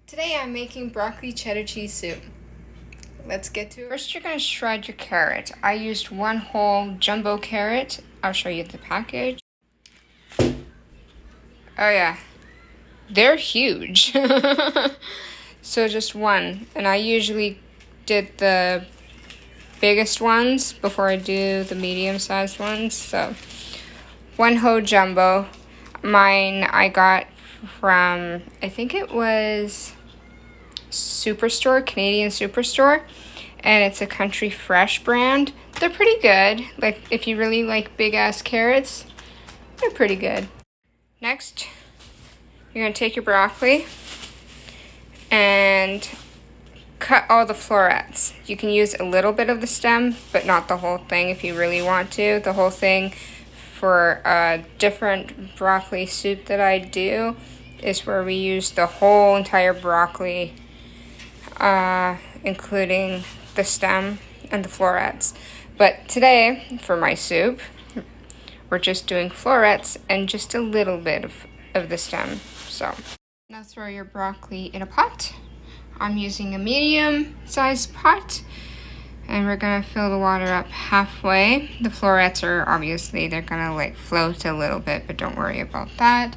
Today I'm making broccoli cheddar cheese soup. Let's get to it. First you're going to shred your carrot. I used one whole jumbo carrot. I'll show you the package. Oh yeah, they're huge. So just one. And I usually did the biggest ones before I do the medium-sized ones. So one whole jumbo. Mine I got from, I think it was Superstore, Canadian Superstore, and it's a Country Fresh brand. They're pretty good. Like if you really like big ass carrots, they're pretty good. Next, you're gonna take your broccoli and cut all the florets. You can use a little bit of the stem, but not the whole thing if you really want to. The whole thing for a different broccoli soup that I do is where we use the whole entire broccoli, including the stem and the florets. But today, for my soup, we're just doing florets and just a little bit of the stem. So now throw your broccoli in a pot. I'm using a medium-sized pot, and we're gonna fill the water up halfway. The florets are obviously, they're gonna like float a little bit, but don't worry about that.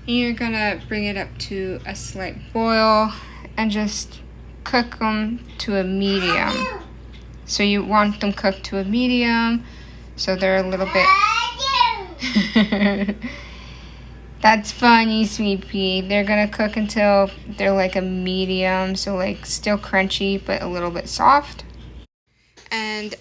And you're gonna bring it up to a slight boil and just cook them to a medium. So you want them cooked to a medium, so they're a little bit... That's funny, sweet pea. They're gonna cook until they're like a medium, so like still crunchy, but a little bit soft. And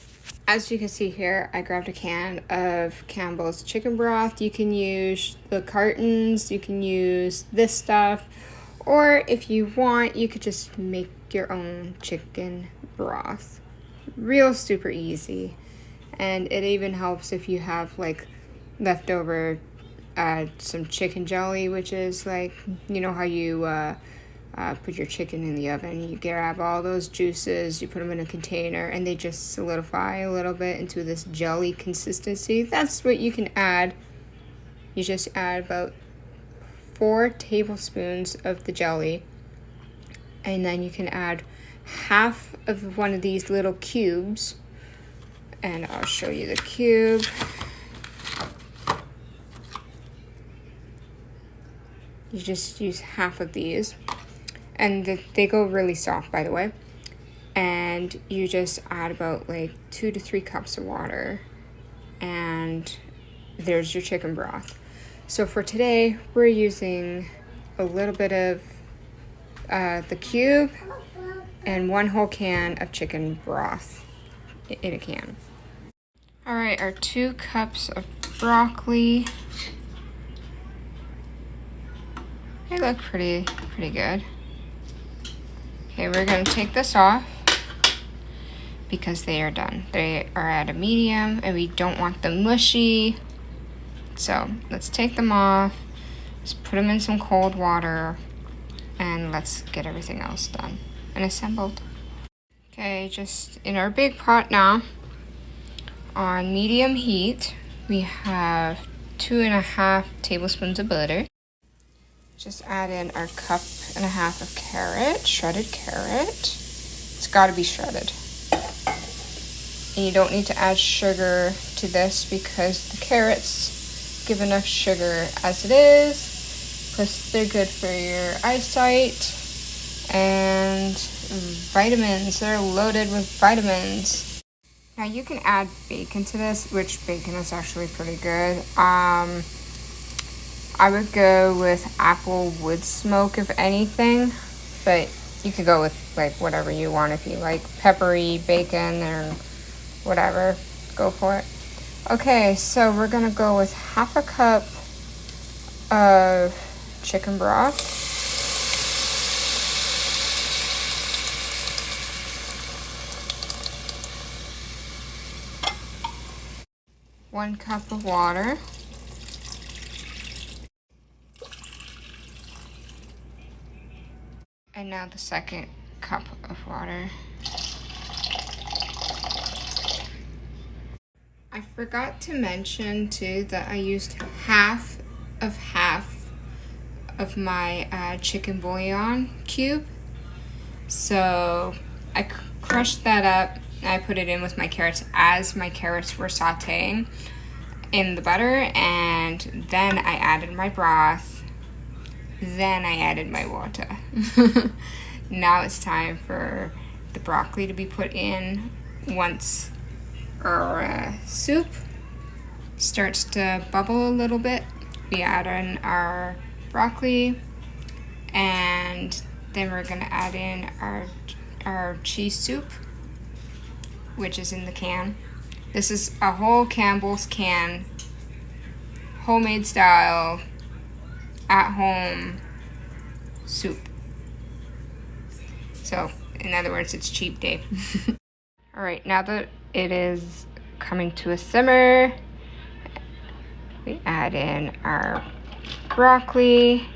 as you can see here, I grabbed a can of Campbell's chicken broth. You can use the cartons, you can use this stuff, or if you want, you could just make your own chicken broth. Real super easy. And it even helps if you have like leftover some chicken jelly, which is like, you know how you put your chicken in the oven, you grab all those juices, you put them in a container, and they just solidify a little bit into this jelly consistency. That's what you can add. You just add about 4 tablespoons of the jelly, and then you can add half of one of these little cubes, and I'll show you the cube. You just use half of these, and they go really soft, by the way. And you just add about like 2 to 3 cups of water, and there's your chicken broth. So for today, we're using a little bit of the cube and 1 whole can of chicken broth in a can. All right, our 2 cups of broccoli. They look pretty good. Okay, we're gonna take this off because they are done. They are at a medium and we don't want them mushy. So let's take them off. Let's put them in some cold water and let's get everything else done and assembled. Okay, just in our big pot now, on medium heat, we have 2.5 tablespoons of butter. Just add in our 1.5 cups of carrot, shredded carrot. It's got to be shredded. And you don't need to add sugar to this because the carrots give enough sugar as it is. Plus they're good for your eyesight and vitamins. They're loaded with vitamins. Now you can add bacon to this, which bacon is actually pretty good. I would go with apple wood smoke if anything, but you could go with like whatever you want. If you like peppery bacon or whatever, go for it. Okay, so we're gonna go with 1/2 cup of chicken broth. One cup of water. And now the 2nd cup of water. I forgot to mention too that I used half of of my chicken bouillon cube. So I crushed that up. I put it in with my carrots as my carrots were sauteing in the butter, and then I added my broth. Then I added my water. Now it's time for the broccoli to be put in. Once our soup starts to bubble a little bit, we add in our broccoli, and then we're gonna add in our cheese soup, which is in the can. This is a whole Campbell's can, homemade style, at home soup. So in other words, it's cheap day. All right, now that it is coming to a simmer, we add in our broccoli.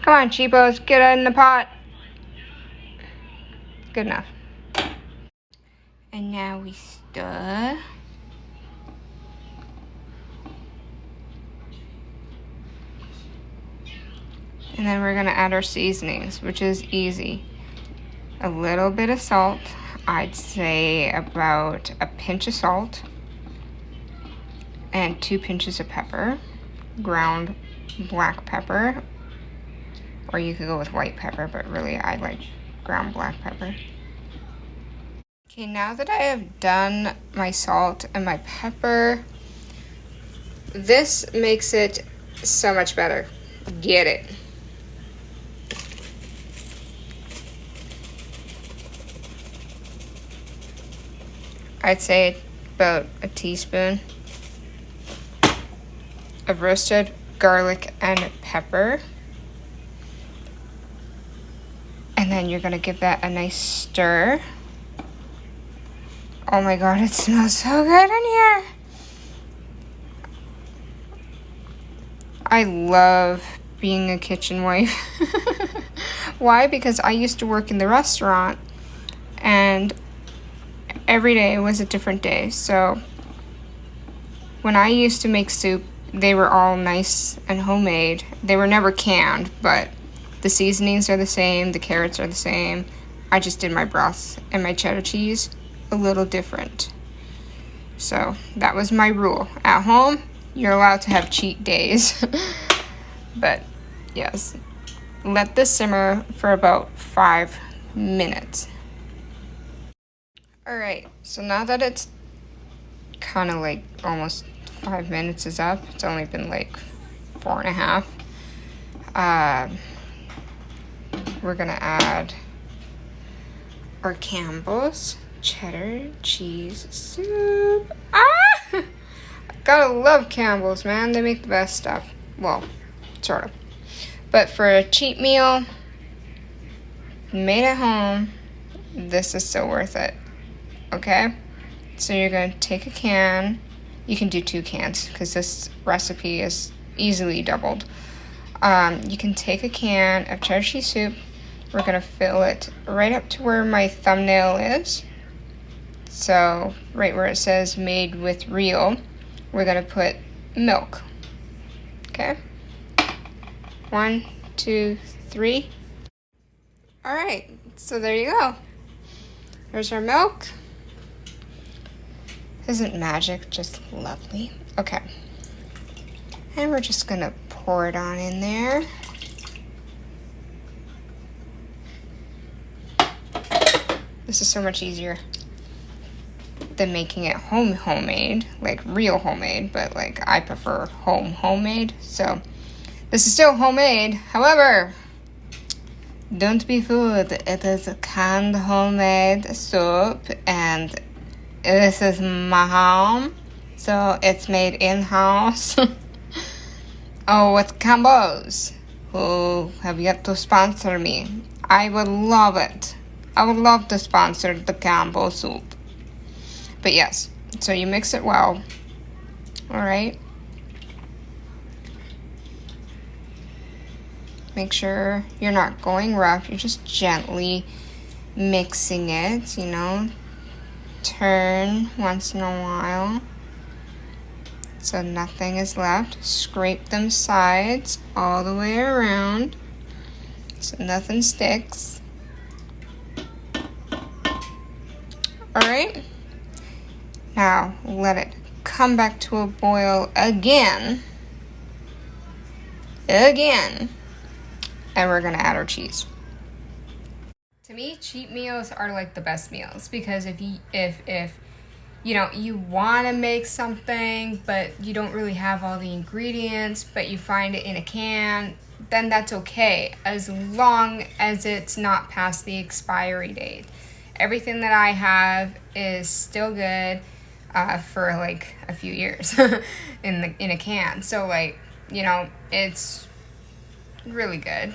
Come on, cheapos, get it in the pot. Good enough. And now we stir. And then we're gonna add our seasonings, which is easy. A little bit of salt. I'd say about a pinch of salt. And 2 pinches of pepper. Ground black pepper. Or you could go with white pepper, but really I like ground black pepper. Okay, now that I have done my salt and my pepper, this makes it so much better. Get it. I'd say about a teaspoon of roasted garlic and pepper. And then you're gonna give that a nice stir. Oh my God, it smells so good in here. I love being a kitchen wife. Why? Because I used to work in the restaurant, and every day was a different day. So when I used to make soup, they were all nice and homemade. They were never canned, but the seasonings are the same, the carrots are the same. I just did my broth and my cheddar cheese a little different. So that was my rule. At home, you're allowed to have cheat days. But yes, let this simmer for about 5 minutes. All right, so now that it's kind of like almost 5 minutes is up, it's only been like 4.5. We're gonna add our Campbell's cheddar cheese soup. Gotta love Campbell's, man. They make the best stuff. Well, sort of. But for a cheap meal, made at home, this is so worth it. Okay? So you're gonna take a can. You can do 2 cans because this recipe is easily doubled. You can take a can of cheddar cheese soup. We're gonna fill it right up to where my thumbnail is. So right where it says made with real, we're gonna put milk. Okay? 1, 2, 3. All right, so there you go. There's our milk. Isn't magic just lovely? Okay. And we're just gonna pour it on in there. This is so much easier than making it homemade, like real homemade, but like I prefer homemade. So this is still homemade. However, don't be fooled. It is a canned homemade soup, and this is my home, so it's made in-house. Oh, with Campbell's, who have yet to sponsor me. I would love it. I would love to sponsor the Campbell soup. But yes, so you mix it well. All right. Make sure you're not going rough. You're just gently mixing it, you know. Turn once in a while. so nothing is left. Scrape them sides all the way around so nothing sticks. Alright, now let it come back to a boil again, and we're gonna add our cheese. To me, cheat meals are like the best meals, because if you know you want to make something but you don't really have all the ingredients, but you find it in a can, then that's okay, as long as it's not past the expiry date. Everything that I have is still good for like a few years in a can. So like, you know, it's really good.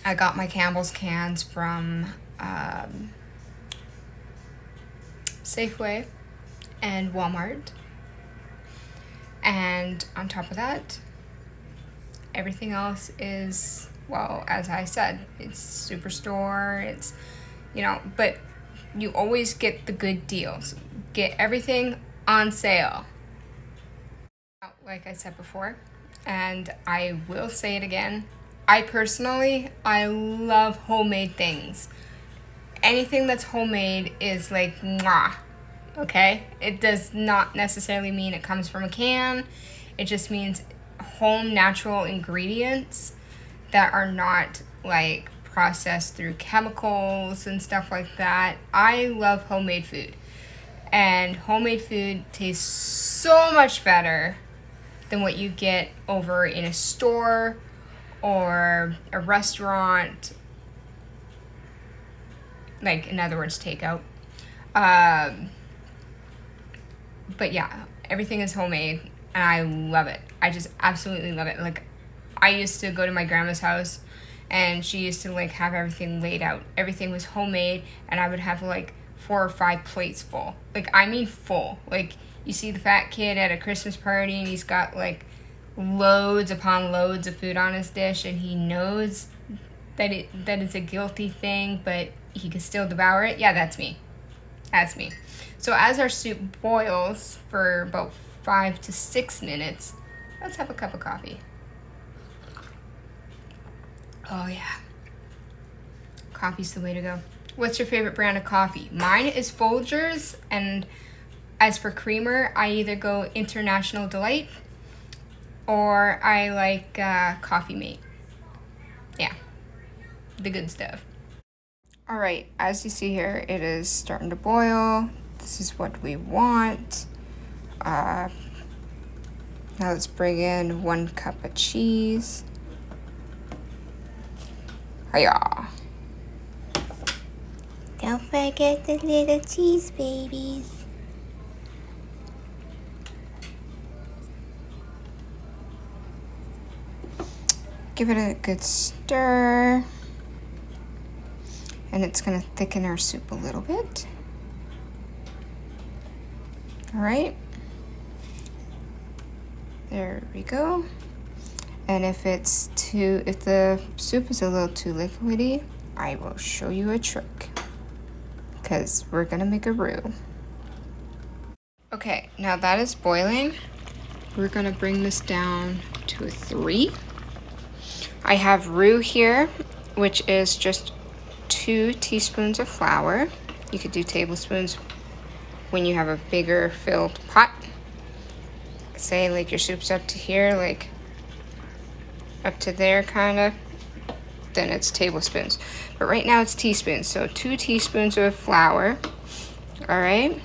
I got my Campbell's cans from Safeway and Walmart. And on top of that, everything else is, well, as I said, it's Superstore, it's, you know, but you always get the good deals. Get everything on sale. Like I said before, and I will say it again, I love homemade things. Anything that's homemade is like mwah, okay? It does not necessarily mean it comes from a can. It just means home natural ingredients that are not like processed through chemicals and stuff like that. I love homemade food, and homemade food tastes so much better than what you get over in a store or a restaurant, like, in other words, takeout. But yeah, everything is homemade, and I love it. I just absolutely love it. Like, I used to go to my grandma's house, and she used to like have everything laid out. Everything was homemade, and I would have like 4 or 5 plates full. Like, I mean full. Like, you see the fat kid at a Christmas party, and he's got like loads upon loads of food on his dish, and he knows that it's a guilty thing, but he can still devour it. Yeah, that's me. That's me. So as our soup boils for about 5 to 6 minutes, let's have a cup of coffee. Oh yeah, coffee's the way to go. What's your favorite brand of coffee? Mine is Folgers, and as for creamer, I either go International Delight or I like Coffee Mate. Yeah, the good stuff. All right, as you see here, it is starting to boil. This is what we want. Now let's bring in 1 cup of cheese. Hiya. Don't forget the little cheese babies. Give it a good stir. And it's gonna thicken our soup a little bit. All right. There we go. And if the soup is a little too liquidy, I will show you a trick, because we're gonna make a roux. Okay, now that is boiling, we're gonna bring this down to a 3. I have roux here, which is just 2 teaspoons of flour. You could do tablespoons when you have a bigger filled pot. Say like your soup's up to here, like up to there kind of, then it's tablespoons. But right now it's teaspoons, so 2 teaspoons of flour. All right,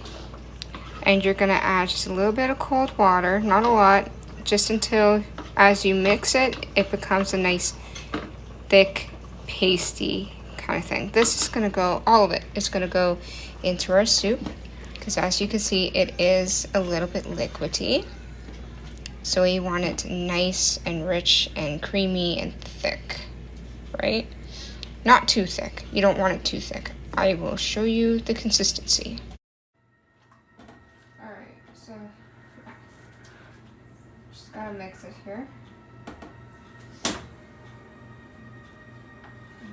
and you're gonna add just a little bit of cold water, not a lot, just until as you mix it, it becomes a nice thick, pasty kind of thing. This is gonna go, all of it is gonna go into our soup, because as you can see, it is a little bit liquidy. So you want it nice and rich and creamy and thick, right? Not too thick. You don't want it too thick. I will show you the consistency. All right, so just gotta mix it here.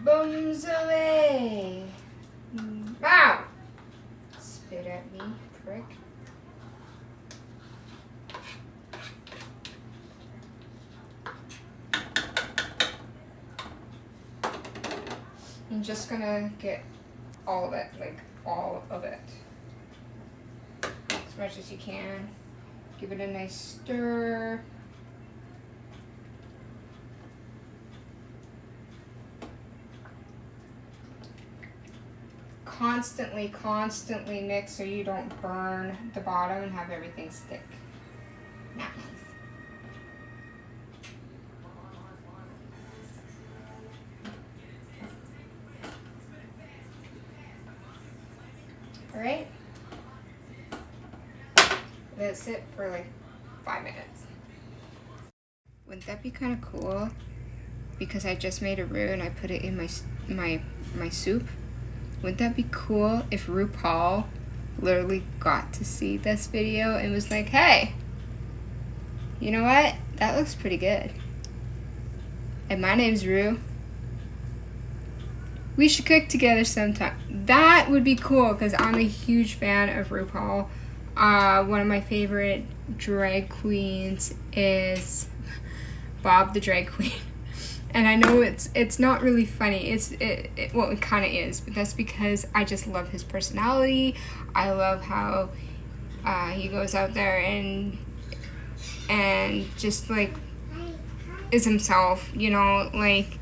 Buns away. Wow! Spit at me, prick. I'm just gonna get all of it, like all of it. As much as you can. Give it a nice stir. Constantly mix so you don't burn the bottom and have everything stick. Nice. Alright. Let it sit for like 5 minutes. Wouldn't that be kind of cool? Because I just made a roux and I put it in my soup. Wouldn't that be cool if RuPaul literally got to see this video and was like, hey, you know what? That looks pretty good. And my name's Roux. We should cook together sometime. That would be cool because I'm a huge fan of RuPaul. One of my favorite drag queens is Bob the Drag Queen. And I know it's not really funny. Well, it kind of is, but that's because I just love his personality. I love how he goes out there and just like is himself, you know, like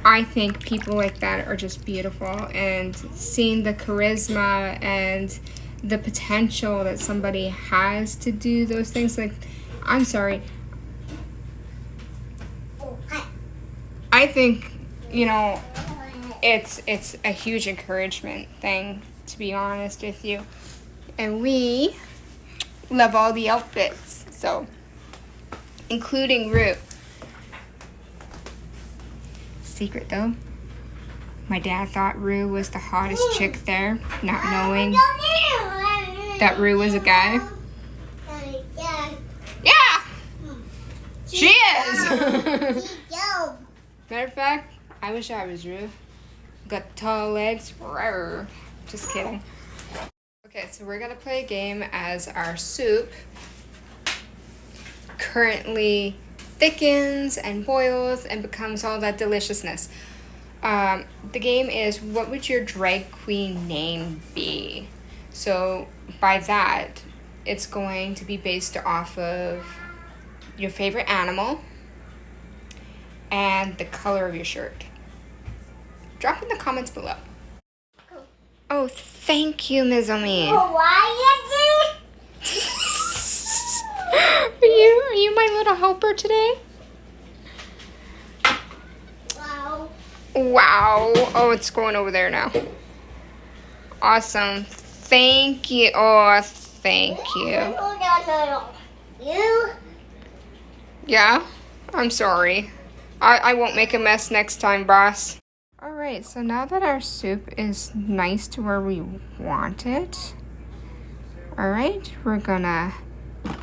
I think people like that are just beautiful, and seeing the charisma and the potential that somebody has to do those things, like, I'm sorry, I think, you know, it's a huge encouragement thing, to be honest with you. And we love all the outfits, so, including Roux. Secret though, my dad thought Roux was the hottest chick there, not knowing that Roux was a guy. Yeah! She is! Matter of fact, I wish I was Roux. Got tall legs. Rawr. Just kidding. Okay, so we're gonna play a game as our soup currently thickens and boils and becomes all that deliciousness. The game is, what would your drag queen name be? So by that, it's going to be based off of your favorite animal and the color of your shirt. Drop in the comments below. Oh, thank you, Ms. Omi. Are you my little helper today? Wow. Oh, it's going over there now. Awesome. Thank you. Oh, thank you. Yeah? I'm sorry. I won't make a mess next time, boss. Alright, so now that our soup is nice to where we want it, alright, we're gonna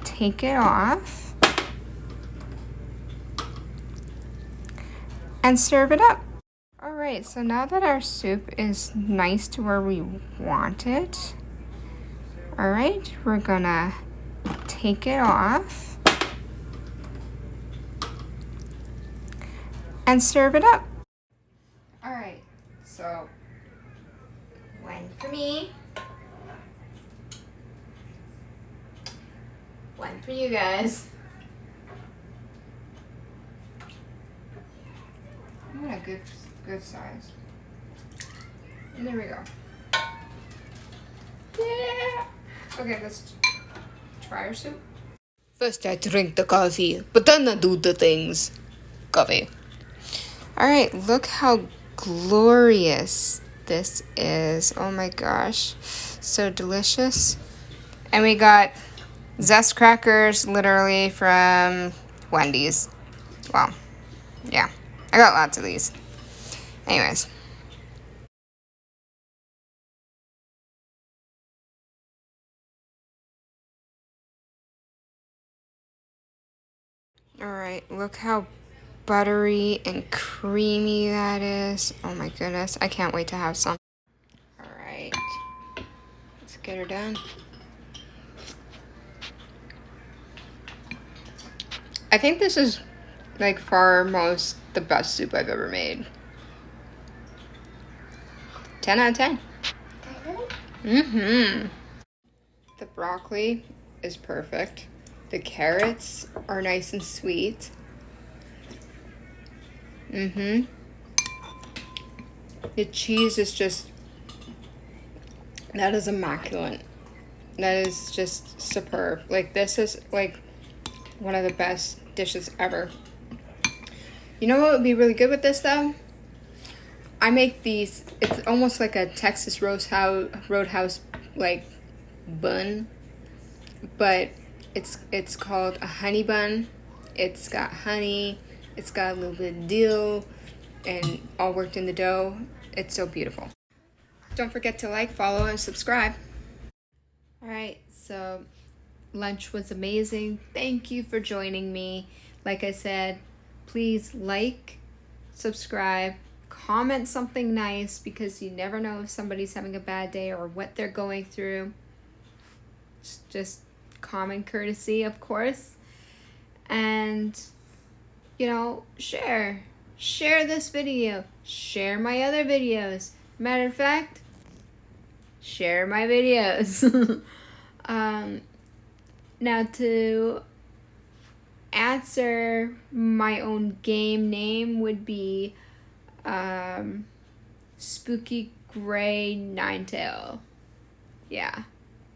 take it off and serve it up. Alright, so now that our soup is nice to where we want it, alright, we're gonna take it off and serve it up. Alright, so one for me, one for you guys. I'm at a good size. And there we go. Yeah! Okay, let's try our soup. First I drink the coffee, but then I do the things. Coffee. Alright, look how glorious this is. Oh my gosh. So delicious. And we got zest crackers literally from Wendy's. Well, yeah. I got lots of these. Anyways. Alright, look how buttery and creamy that is. Oh my goodness, I can't wait to have some. Alright, let's get her done. I think this is like far most the best soup I've ever made. 10 out of 10. Mm-hmm. The broccoli is perfect. The carrots are nice and sweet. Mm-hmm. The cheese is just, that is immaculate. That is just superb. Like, this is like one of the best dishes ever. You know what would be really good with this though? I make these, it's almost like a Texas Roadhouse like bun, but it's called a honey bun. It's got honey, it's got a little bit of dill, and all worked in the dough. It's so beautiful. Don't forget to like, follow, and subscribe. Alright, so lunch was amazing. Thank you for joining me. Like I said, please like, subscribe, comment something nice, because you never know if somebody's having a bad day or what they're going through. Just common courtesy, of course. And, you know, share this video, share my other videos. Matter of fact, share my videos. Now, to answer my own game name would be Spooky Gray Ninetail. Yeah,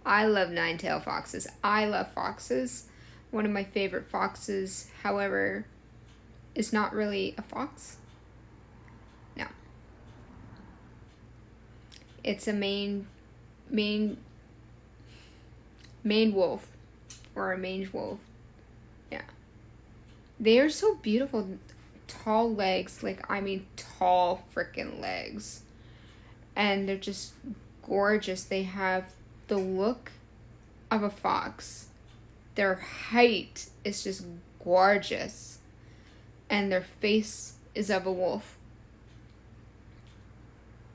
I love nine-tail foxes. I love foxes. One of my favorite foxes, however, is not really a fox. No. It's a Maine wolf, or a mange wolf. Yeah. They are so beautiful. Tall legs, like, I mean tall freaking legs. And they're just gorgeous. They have the look of a fox. Their height is just gorgeous. And their face is of a wolf.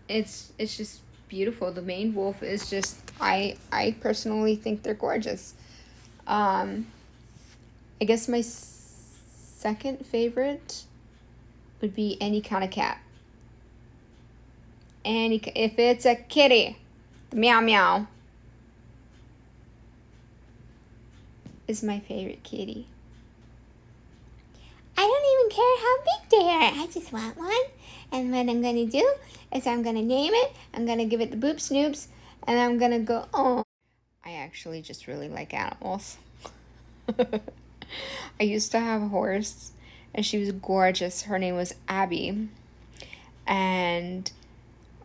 It's just beautiful. The Maine wolf is just, I personally think they're gorgeous. I guess my second favorite would be any kind of cat. If it's a kitty, the meow meow is my favorite kitty. I don't even care how big they are. I just want one. And what I'm going to do is I'm going to name it. I'm going to give it the boop snoops. And I'm going to go, oh. I actually just really like animals. I used to have a horse. And she was gorgeous. Her name was Abby. And,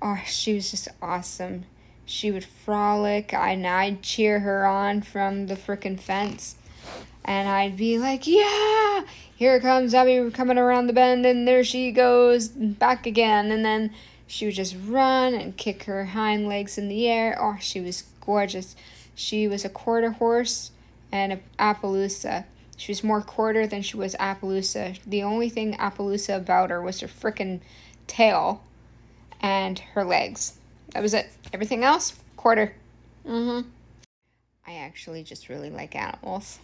oh, she was just awesome. She would frolic. And I'd cheer her on from the frickin' fence. And I'd be like, yeah, here comes Abby coming around the bend, and there she goes, back again. And then she would just run and kick her hind legs in the air. Oh, she was gorgeous. She was a quarter horse and an Appaloosa. She was more quarter than she was Appaloosa. The only thing Appaloosa about her was her frickin' tail and her legs. That was it. Everything else, quarter. I actually just really like animals.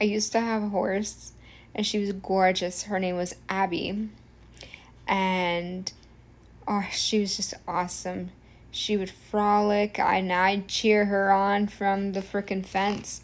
I used to have a horse, and she was gorgeous. Her name was Abby. And, oh, she was just awesome. She would frolic, and I'd cheer her on from the frickin' fence.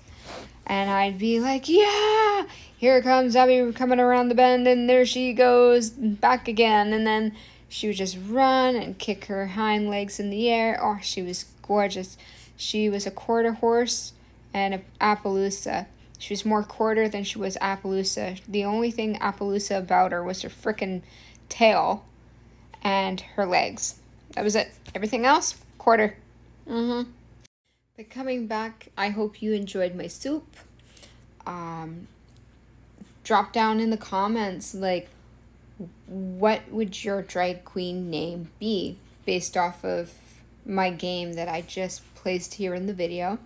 And I'd be like, yeah, here comes Abby coming around the bend, and there she goes, back again. And then she would just run and kick her hind legs in the air. Oh, she was gorgeous. She was a quarter horse and an Appaloosa. She was more quarter than she was Appaloosa. The only thing Appaloosa about her was her frickin' tail and her legs. That was it. Everything else, quarter. But coming back, I hope you enjoyed my soup. Drop down in the comments, like, what would your drag queen name be based off of my game that I just placed here in the video.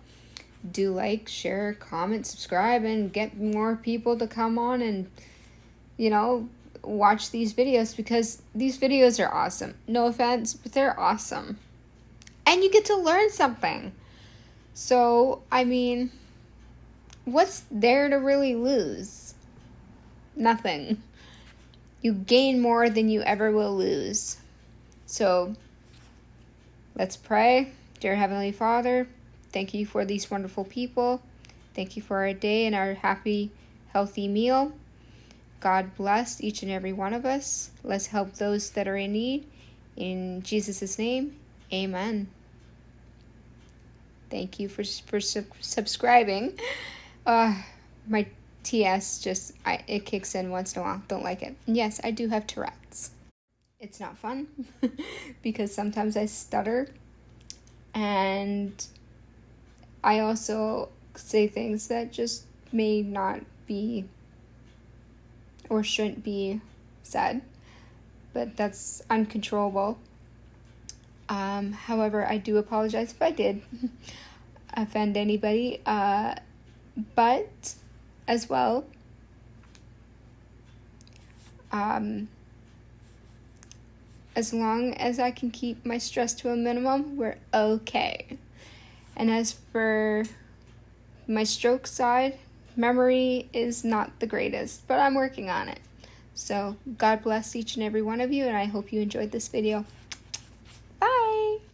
Do like, share, comment, subscribe, and get more people to come on and, you know, watch these videos, because these videos are awesome. No offense, but they're awesome. And you get to learn something. So, I mean, what's there to really lose? Nothing. You gain more than you ever will lose. So let's pray. Dear Heavenly Father, thank you for these wonderful people. Thank you for our day and our happy, healthy meal. God bless each and every one of us. Let's help those that are in need. In Jesus' name, amen. Thank you for subscribing. My TS it kicks in once in a while. Don't like it. And yes, I do have Tourette's. It's not fun because sometimes I stutter, and I also say things that just may not be or shouldn't be said, but that's uncontrollable. However, I do apologize if I did offend anybody, but as well, as long as I can keep my stress to a minimum, we're okay. And as for my stroke side, memory is not the greatest, but I'm working on it. So God bless each and every one of you, and I hope you enjoyed this video.